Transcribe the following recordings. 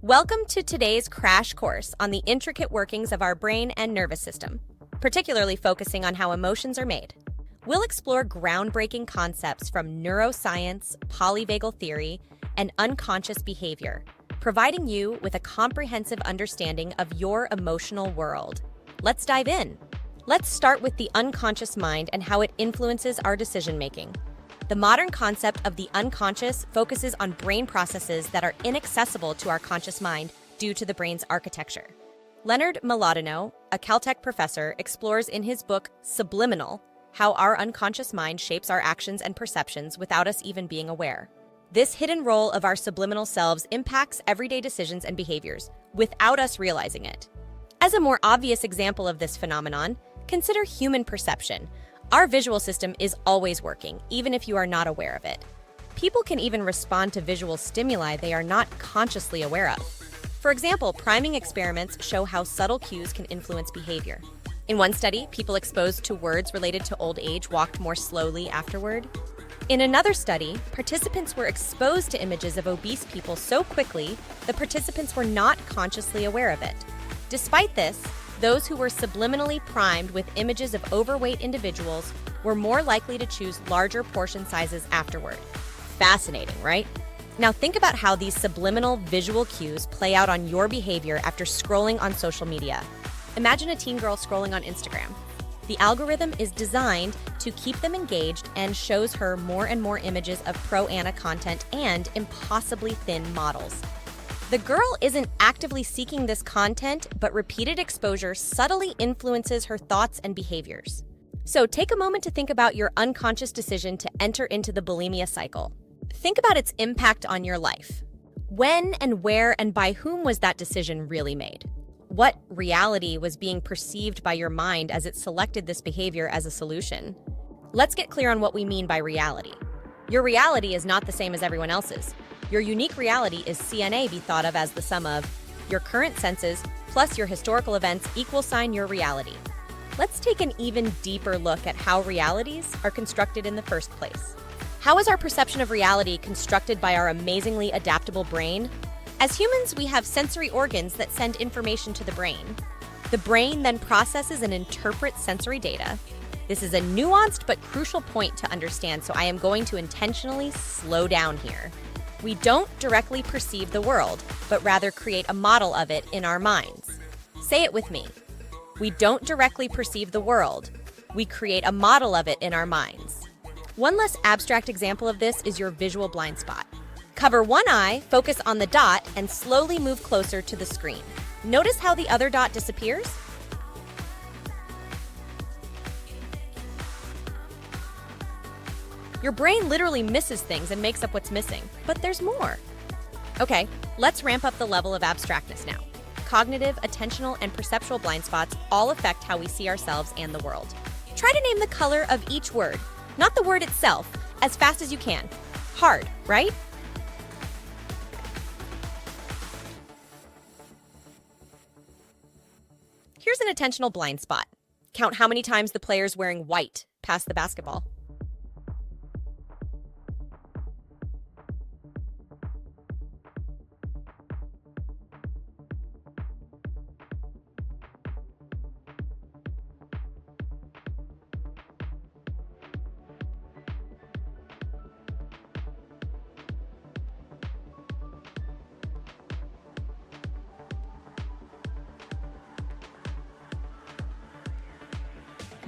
Welcome to today's crash course on the intricate workings of our brain and nervous system, particularly focusing on how emotions are made. We'll explore groundbreaking concepts from neuroscience, polyvagal theory, and unconscious behavior, providing you with a comprehensive understanding of your emotional world. Let's dive in. Let's start with the unconscious mind and how it influences our decision-making. The modern concept of the unconscious focuses on brain processes that are inaccessible to our conscious mind due to the brain's architecture. Leonard Mlodinow, a Caltech professor, explores in his book Subliminal how our unconscious mind shapes our actions and perceptions without us even being aware. This hidden role of our subliminal selves impacts everyday decisions and behaviors without us realizing it. As a more obvious example of this phenomenon, consider human perception. Our visual system is always working, even if you are not aware of it. People can even respond to visual stimuli they are not consciously aware of. For example, priming experiments show how subtle cues can influence behavior. In one study, people exposed to words related to old age walked more slowly afterward. In another study, participants were exposed to images of obese people so quickly, the participants were not consciously aware of it. Despite this, those who were subliminally primed with images of overweight individuals were more likely to choose larger portion sizes afterward. Fascinating, right? Now think about how these subliminal visual cues play out on your behavior after scrolling on social media. Imagine a teen girl scrolling on Instagram. The algorithm is designed to keep them engaged and shows her more and more images of pro-Ana content and impossibly thin models. The girl isn't actively seeking this content, but repeated exposure subtly influences her thoughts and behaviors. So take a moment to think about your unconscious decision to enter into the bulimia cycle. Think about its impact on your life. When and where and by whom was that decision really made? What reality was being perceived by your mind as it selected this behavior as a solution? Let's get clear on what we mean by reality. Your reality is not the same as everyone else's. Your unique reality is CNA be thought of as the sum of your current senses plus your historical events equal sign your reality. Let's take an even deeper look at how realities are constructed in the first place. How is our perception of reality constructed by our amazingly adaptable brain? As humans, we have sensory organs that send information to the brain. The brain then processes and interprets sensory data. This is a nuanced but crucial point to understand, so I am going to intentionally slow down here. We don't directly perceive the world, but rather create a model of it in our minds. Say it with me. We don't directly perceive the world. We create a model of it in our minds. One less abstract example of this is your visual blind spot. Cover one eye, focus on the dot, and slowly move closer to the screen. Notice how the other dot disappears? Your brain literally misses things and makes up what's missing, but there's more. Okay, let's ramp up the level of abstractness now. Cognitive, attentional, and perceptual blind spots all affect how we see ourselves and the world. Try to name the color of each word, not the word itself, as fast as you can. Hard, right? Here's an attentional blind spot. Count how many times the player's wearing white pass the basketball.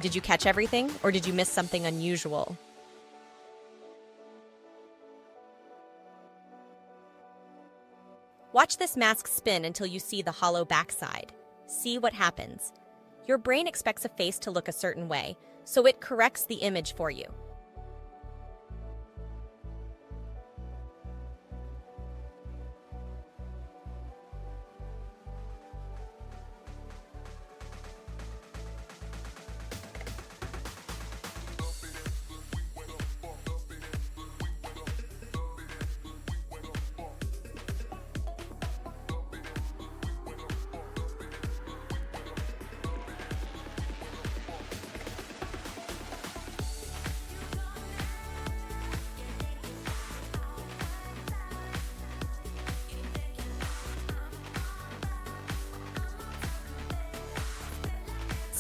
Did you catch everything, or did you miss something unusual? Watch this mask spin until you see the hollow backside. See what happens. Your brain expects a face to look a certain way, so it corrects the image for you.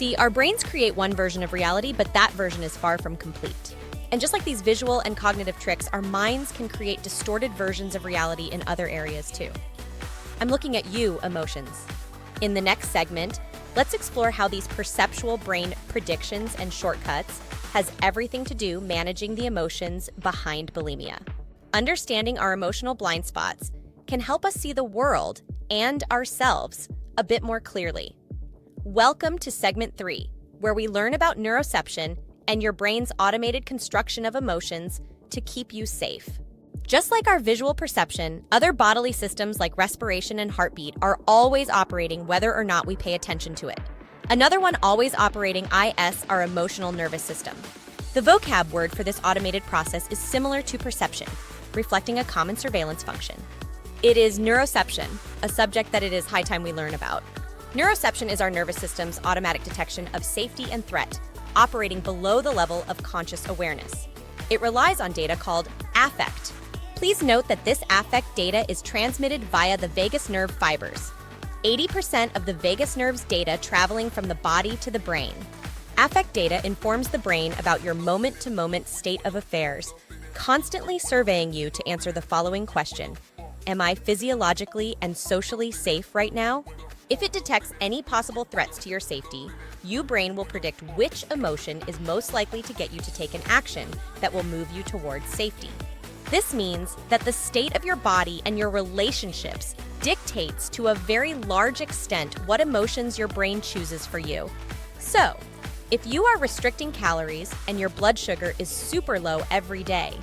See, our brains create one version of reality, but that version is far from complete. And just like these visual and cognitive tricks, our minds can create distorted versions of reality in other areas too. I'm looking at you, emotions. In the next segment, let's explore how these perceptual brain predictions and shortcuts has everything to do managing the emotions behind bulimia. Understanding our emotional blind spots can help us see the world and ourselves a bit more clearly. Welcome to segment 3, where we learn about neuroception and your brain's automated construction of emotions to keep you safe. Just like our visual perception, other bodily systems like respiration and heartbeat are always operating whether or not we pay attention to it. Another one always operating is our emotional nervous system. The vocab word for this automated process is similar to perception, reflecting a common surveillance function. It is neuroception, a subject that it is high time we learn about. Neuroception is our nervous system's automatic detection of safety and threat, operating below the level of conscious awareness. It relies on data called affect. Please note that this affect data is transmitted via the vagus nerve fibers. 80% of the vagus nerve's data traveling from the body to the brain. Affect data informs the brain about your moment-to-moment state of affairs, constantly surveying you to answer the following question: am I physiologically and socially safe right now? If it detects any possible threats to your safety, your brain will predict which emotion is most likely to get you to take an action that will move you towards safety. This means that the state of your body and your relationships dictates to a very large extent what emotions your brain chooses for you. So, if you are restricting calories and your blood sugar is super low every day,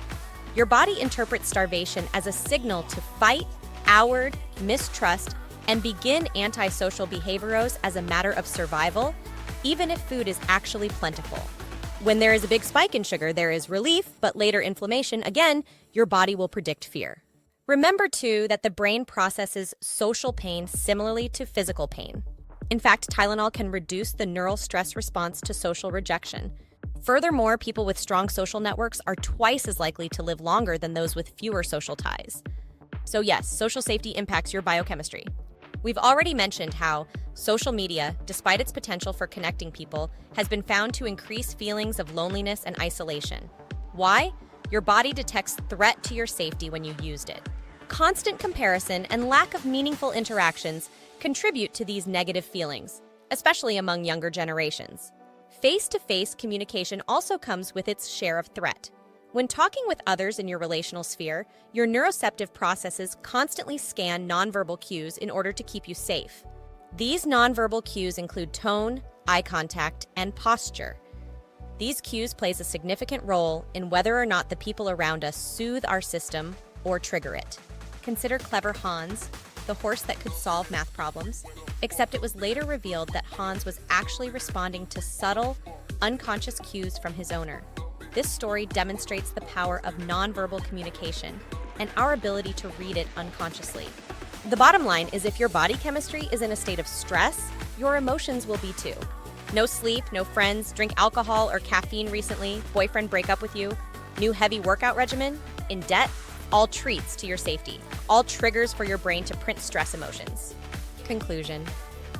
your body interprets starvation as a signal to fight, outward, mistrust, and begin antisocial behaviors as a matter of survival, even if food is actually plentiful. When there is a big spike in sugar, there is relief, but later inflammation, again, your body will predict fear. Remember, too, that the brain processes social pain similarly to physical pain. In fact, Tylenol can reduce the neural stress response to social rejection. Furthermore, people with strong social networks are twice as likely to live longer than those with fewer social ties. So yes, social safety impacts your biochemistry. We've already mentioned how social media, despite its potential for connecting people, has been found to increase feelings of loneliness and isolation. Why? Your body detects threat to your safety when you used it. Constant comparison and lack of meaningful interactions contribute to these negative feelings, especially among younger generations. Face-to-face communication also comes with its share of threat. When talking with others in your relational sphere, your neuroceptive processes constantly scan nonverbal cues in order to keep you safe. These nonverbal cues include tone, eye contact, and posture. These cues plays a significant role in whether or not the people around us soothe our system or trigger it. Consider clever Hans, the horse that could solve math problems, except it was later revealed that Hans was actually responding to subtle, unconscious cues from his owner. This story demonstrates the power of nonverbal communication and our ability to read it unconsciously. The bottom line is if your body chemistry is in a state of stress, your emotions will be too. No sleep, no friends, drink alcohol or caffeine recently, boyfriend break up with you, new heavy workout regimen, in debt, all treats to your safety, all triggers for your brain to print stress emotions. Conclusion.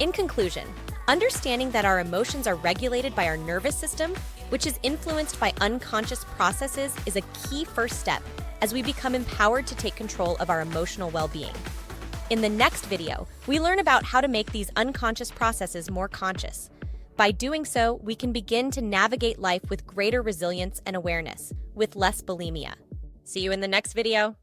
In conclusion, understanding that our emotions are regulated by our nervous system, which is influenced by unconscious processes, is a key first step as we become empowered to take control of our emotional well-being. In the next video, we learn about how to make these unconscious processes more conscious. By doing so, we can begin to navigate life with greater resilience and awareness, with less bulimia. See you in the next video.